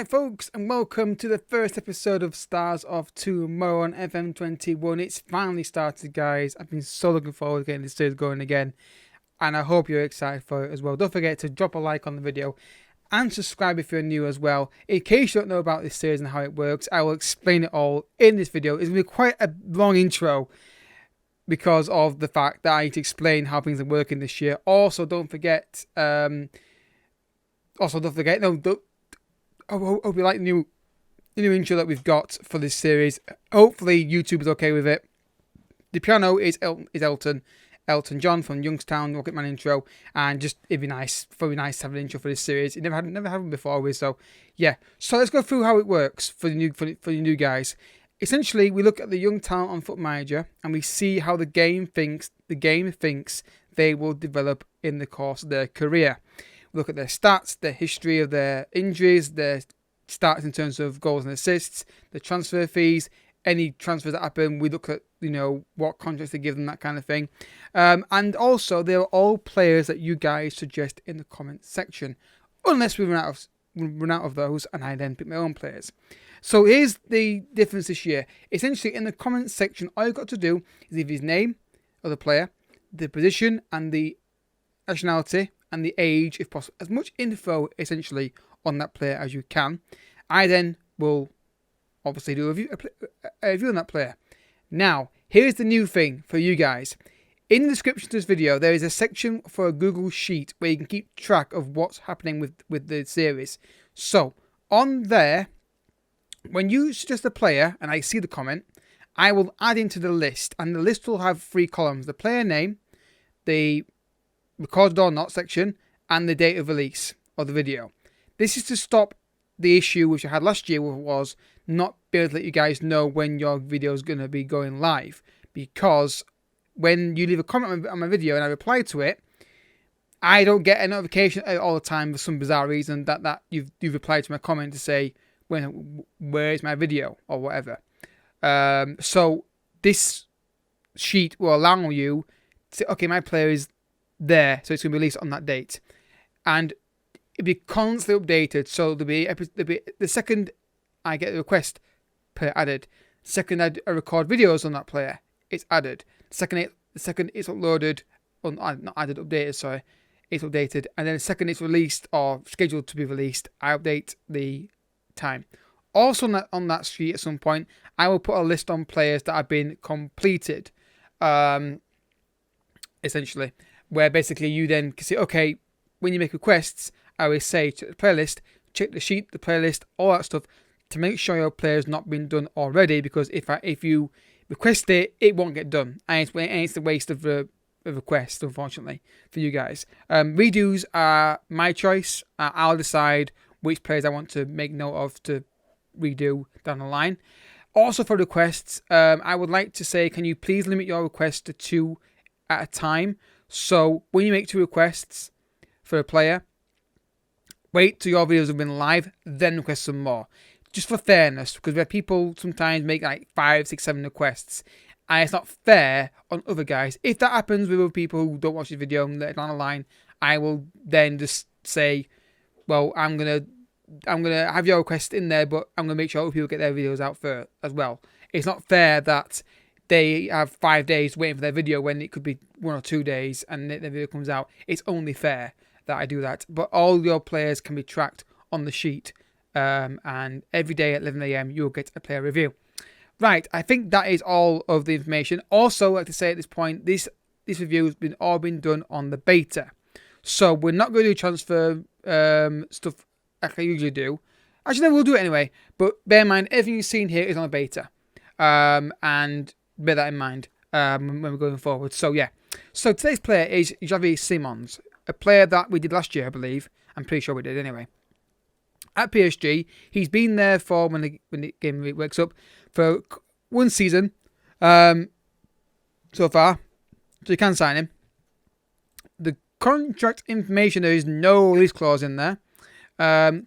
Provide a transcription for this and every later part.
Right, folks, and welcome to the first episode of Stars of Tomorrow on FM21. It's finally started, guys. I've been so looking forward to getting this series going again, and I hope you're excited for it as well. Don't forget to drop a like on the video and subscribe if you're new as well. In case you don't know about this series and how it works, I will explain it all in this video. It's going to be quite a long intro because of the fact that I need to explain how things are working this year. Also, don't forget, I hope you like the new intro that we've got for this series. Hopefully YouTube is okay with it. The piano is Elton John from Youngstown, Rocketman intro, and just it'd be nice to have an intro for this series. It never had one before, so yeah. So let's go through how it works for the new guys. Essentially, we look at the young talent on Foot Manager and we see how the game thinks they will develop in the course of their career. Look at their stats, their history of their injuries, their stats in terms of goals and assists, the transfer fees, any transfers that happen. We look at, what contracts they give them, that kind of thing. And also, they're all players that you guys suggest in the comment section, unless we run out of those, and I then pick my own players. So here's the difference this year. Essentially, in the comment section, all you've got to do is leave his name of the player, the position, and the nationality, and the age, if possible. As much info, essentially, on that player as you can. I then will obviously do a review on that player. Now, here's the new thing for you guys. In the description to this video, there is a section for a Google Sheet where you can keep track of what's happening with the series. So, on there, when you suggest a player, and I see the comment, I will add into the list. And the list will have 3 columns. The player name, the recorded or not section, and the date of release of the video. This is to stop the issue which I had last year, which was not being able to let you guys know when your video is going to be going live, because when you leave a comment on my video and I reply to it, I don't get a notification all the time for some bizarre reason that you've replied to my comment to say where is my video or whatever. So this sheet will allow you to say, okay, my player is there, so it's going to be released on that date, and it'll be constantly updated. So there'll be the second I get a request, player added. Second I record videos on that player, it's added. The second it's uploaded, not added, updated. Sorry, it's updated, and then the second it's released or scheduled to be released, I update the time. Also on that sheet at some point, I will put a list on players that have been completed. Essentially, where basically you then can say, okay, when you make requests, I will say to the playlist, check the sheet, the playlist, all that stuff, to make sure your player's not been done already, because if you request it, it won't get done, and it's the waste of a request, unfortunately, for you guys. Redos are my choice. I'll decide which players I want to make note of to redo down the line. Also for requests, I would like to say, can you please limit your requests to 2 at a time? So when you make 2 requests for a player, wait till your videos have been live, then request some more. Just for fairness, because we have people sometimes make like 5, 6, 7 requests, and it's not fair on other guys. If that happens with other people who don't watch the video and let it down the line, I will then just say, well, I'm gonna have your request in there, but I'm gonna make sure other people get their videos out first as well. It's not fair that they have 5 days waiting for their video when it could be 1 or 2 days and the video comes out. It's only fair that I do that. But all your players can be tracked on the sheet, and every day at 11 AM you'll get a player review. Right, I think that is all of the information. Also, I'd like to say at this point, this review has all been done on the beta. So we're not going to do transfer stuff like I usually do. Actually, no, we'll do it anyway. But bear in mind, everything you've seen here is on a beta. And bear that in mind when we're going forward. So yeah. So today's player is Javi Simons, a player that we did last year, I believe. I'm pretty sure we did anyway. At PSG, he's been there for, when the game works up, for 1 season so far. So you can sign him. The contract information, there is no release clause in there.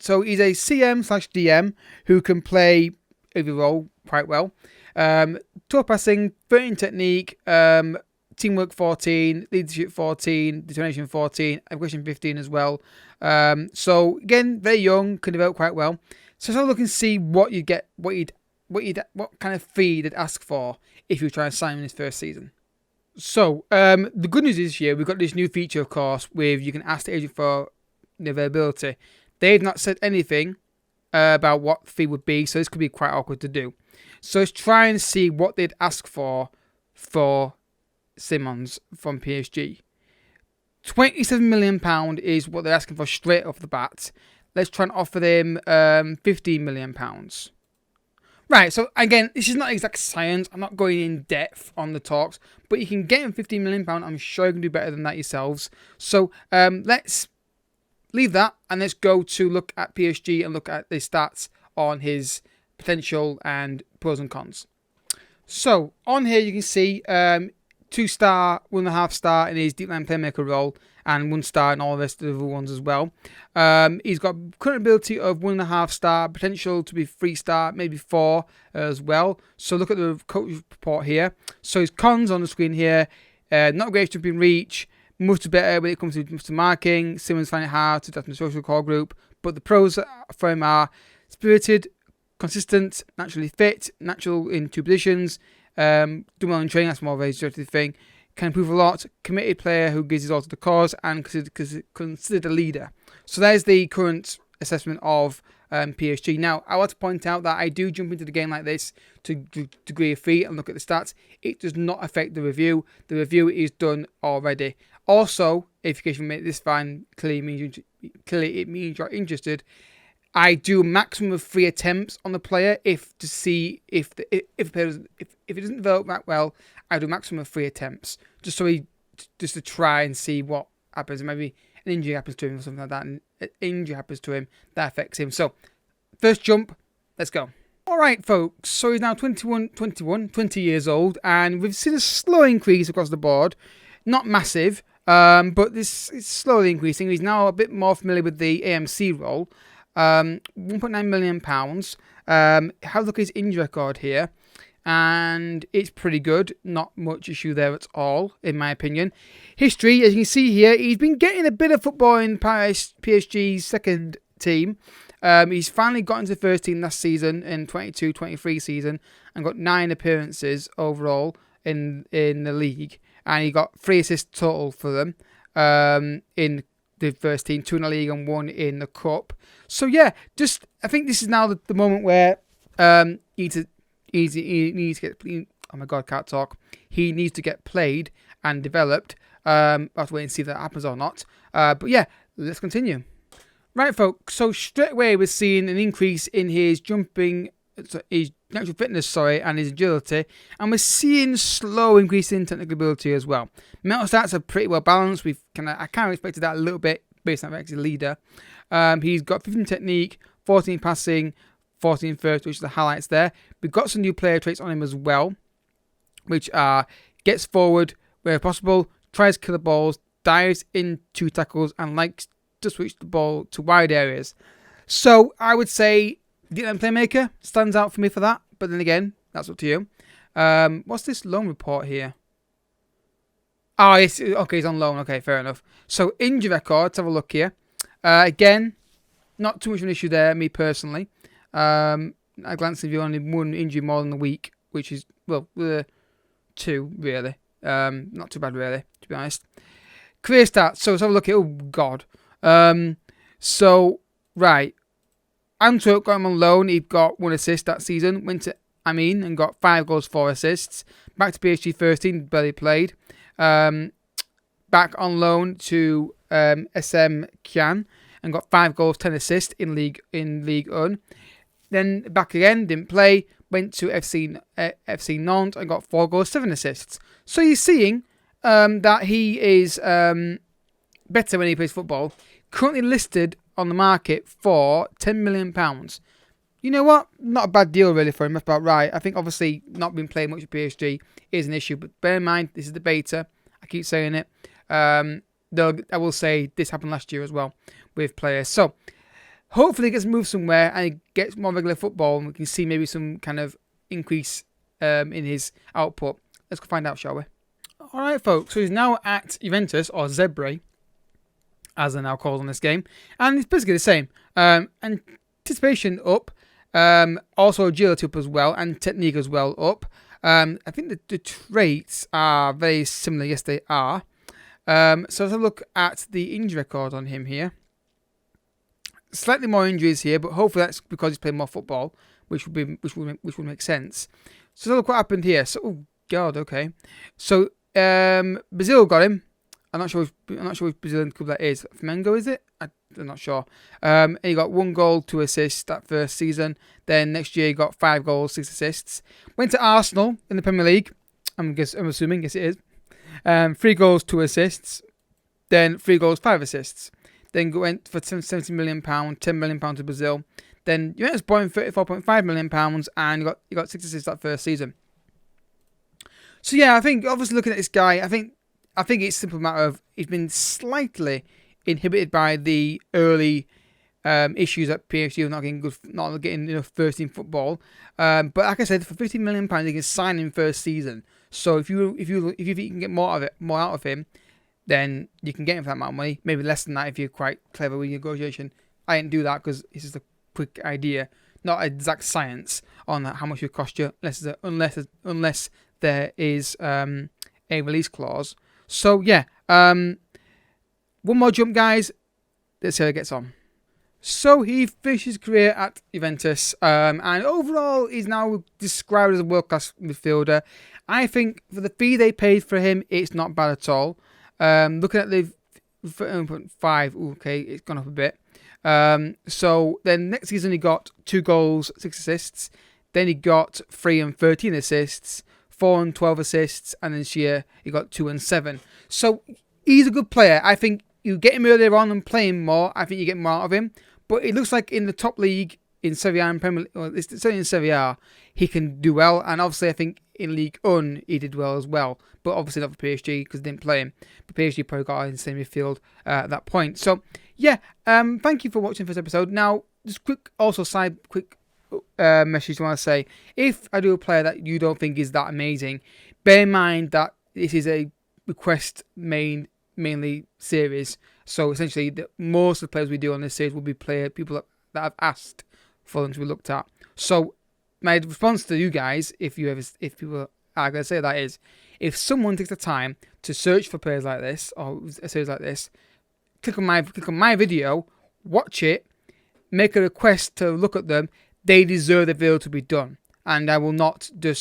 So he's a CM/DM who can play every role quite well. Tour passing, 13 technique, teamwork 14, leadership 14, determination 14, aggression 15 as well. So again, very young, can develop quite well. So let's have a look and see what you get, what kind of fee they'd ask for if you try and sign him in his first season. So the good news is this year we've got this new feature, of course, with you can ask the agent for the availability. They've not said anything about what the fee would be, so this could be quite awkward to do. So let's try and see what they'd ask for Simons from PSG. £27 million is what they're asking for straight off the bat. Let's try and offer them £15 million. Right, so again, this is not exact science. I'm not going in depth on the talks, but you can get him £15 million. I'm sure you can do better than that yourselves. So let's leave that and let's go to look at PSG and look at the stats on his potential and pros and cons. So on here you can see 2-star, 1.5-star in his deep line playmaker role, and 1-star in all the rest of the other ones as well. He's got current ability of 1.5-star, potential to be 3-star, maybe 4 as well. So look at the coach report here. So his cons on the screen here: not great jumping reach, much better when it comes to marking. Simons find it hard to adapt to the social core group, but the pros for him are spirited, consistent, naturally fit, natural in 2 positions. Do well in training, that's more of a suggestive thing. Can improve a lot. Committed player who gives his all to the cause and considered a leader. So there's the current assessment of PSG. Now, I want to point out that I do jump into the game like this to degree of fee and look at the stats. It does not affect the review. The review is done already. Also, if you can make this fine, clearly it means you're interested. I do a maximum of 3 attempts on the player if it doesn't develop that well. I do a maximum of 3 attempts just to try and see what happens. Maybe an injury happens to him or something like that, and an injury happens to him that affects him. So first jump, let's go. All right, folks. So he's now 20 years old, and we've seen a slow increase across the board. Not massive, but this is slowly increasing. He's now a bit more familiar with the AMC role. £1.9 million. Have a look at his injury record here, and it's pretty good. Not much issue there at all, in my opinion. History, as you can see here, he's been getting a bit of football in PSG's second team. He's finally got into the first team last season, in 22-23 season, and got 9 appearances overall in the league, and he got 3 assists total for them in the first team, 2 in the league and 1 in the cup. So yeah, I think this is now the moment where he needs to get. Oh my god, can't talk. He needs to get played and developed. I'll have to wait and see if that happens or not. But yeah, let's continue. Right, folks. So straight away we're seeing an increase in his his natural fitness, and his agility, and we're seeing slow increase in technical ability as well. Mental stats are pretty well balanced. I kind of expected that a little bit based on the leader. He's got 15 technique, 14 passing, 14 first, which is the highlights there. We've got some new player traits on him as well, which are gets forward where possible, tries to kill the balls, dives into tackles, and likes to switch the ball to wide areas. So I would say the playmaker stands out for me for that, but then again, that's up to you. What's this loan report here? Oh, okay, he's on loan. Okay, fair enough. So injury record, let's have a look here. Again, not too much of an issue there, me personally. I glanced at you only 1 injury more than a week, which is, 2, really. Not too bad, really, to be honest. Career stats. So let's have a look at, oh, God. Right. Antwerp got him on loan. He got 1 assist that season. Went to Amiens and got 5 goals, 4 assists. Back to PSG first team, barely played. Back on loan to SM Kian and got 5 goals, 10 assists in League 1. Then back again, didn't play. Went to FC Nantes and got 4 goals, 7 assists. So you're seeing that he is better when he plays football. Currently listed on the market for £10 million. You know what? Not a bad deal really for him. That's about right. I think obviously not been playing much at PSG is an issue, but bear in mind this is the beta. I keep saying it. I will say this happened last year as well with players. So hopefully he gets moved somewhere and he gets more regular football, and we can see maybe some kind of increase in his output. Let's go find out, shall we? All right, folks. So he's now at Juventus, or Zebre, as they're now called on this game, and it's basically the same. And anticipation up, also agility up as well, and technique as well up. I think the traits are very similar. Yes, they are. So let's have a look at the injury record on him here. Slightly more injuries here, but hopefully that's because he's playing more football, which would make sense. So let's look what happened here. So, oh god, okay. So Brazil got him. I'm not sure which Brazilian club that is. Flamengo, is it? I'm not sure. And he got 1 goal, 2 assists that first season. Then next year he got 5 goals, 6 assists. Went to Arsenal in the Premier League. I'm assuming, yes it is. 3 goals, 2 assists. Then 3 goals, 5 assists. Then went for £70 million, £10 million to Brazil. Then Juventus bought him £34.5 million, and he got 6 assists that first season. So yeah, I think obviously looking at this guy, I think it's a simple matter of he's been slightly inhibited by the early issues at PSG of not getting enough first team football. But like I said, for £15 million, you can sign him first season. So if you can get more out of him, then you can get him for that amount of money. Maybe less than that if you're quite clever with your negotiation. I didn't do that because it's just a quick idea, not exact science on how much it would cost you, unless there is a release clause. So yeah, one more jump, guys. Let's see how it gets on. So he finished his career at Juventus, and overall he's now described as a world-class midfielder. I think for the fee they paid for him, it's not bad at all. Looking at the 5, okay, it's gone up a bit. So then next season he got 2 goals, 6 assists. Then he got 3 and 13 assists, 4 and 12 assists, and this year he got 2 and 7. So he's a good player. I think you get him earlier on and play him more. I think you get more out of him. But it looks like in the top league in Serie A and Premier League, well, certainly in Serie A, he can do well. And obviously I think in League 1 he did well as well. But obviously not for PSG because they didn't play him. But PSG probably got in the same midfield at that point. So yeah, thank you for watching this episode. Now, just quick message I want to say. If I do a player that you don't think is that amazing, bear in mind that this is a request mainly series. So essentially, most of the players we do on this series will be people that have asked for them to be looked at. So my response to you guys, if people are going to say that is, if someone takes the time to search for players like this or a series like this, click on my video, watch it, make a request to look at them. They deserve the video to be done, and I will not do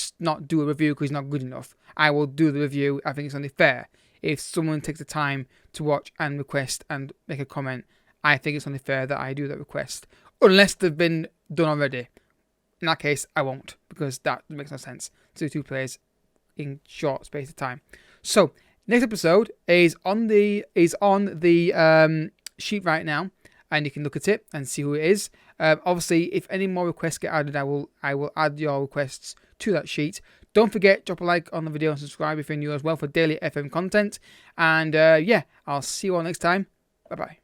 a review because it's not good enough. I will do the review. I think it's only fair if someone takes the time to watch and request and make a comment. I think it's only fair that I do that request, unless they've been done already. In that case, I won't, because that makes no sense to do 2 players in short space of time. So next episode is on the sheet right now, and you can look at it and see who it is. Obviously, if any more requests get added, I will add your requests to that sheet. Don't forget, drop a like on the video and subscribe if you're new as well for daily FM content. And yeah, I'll see you all next time. Bye bye.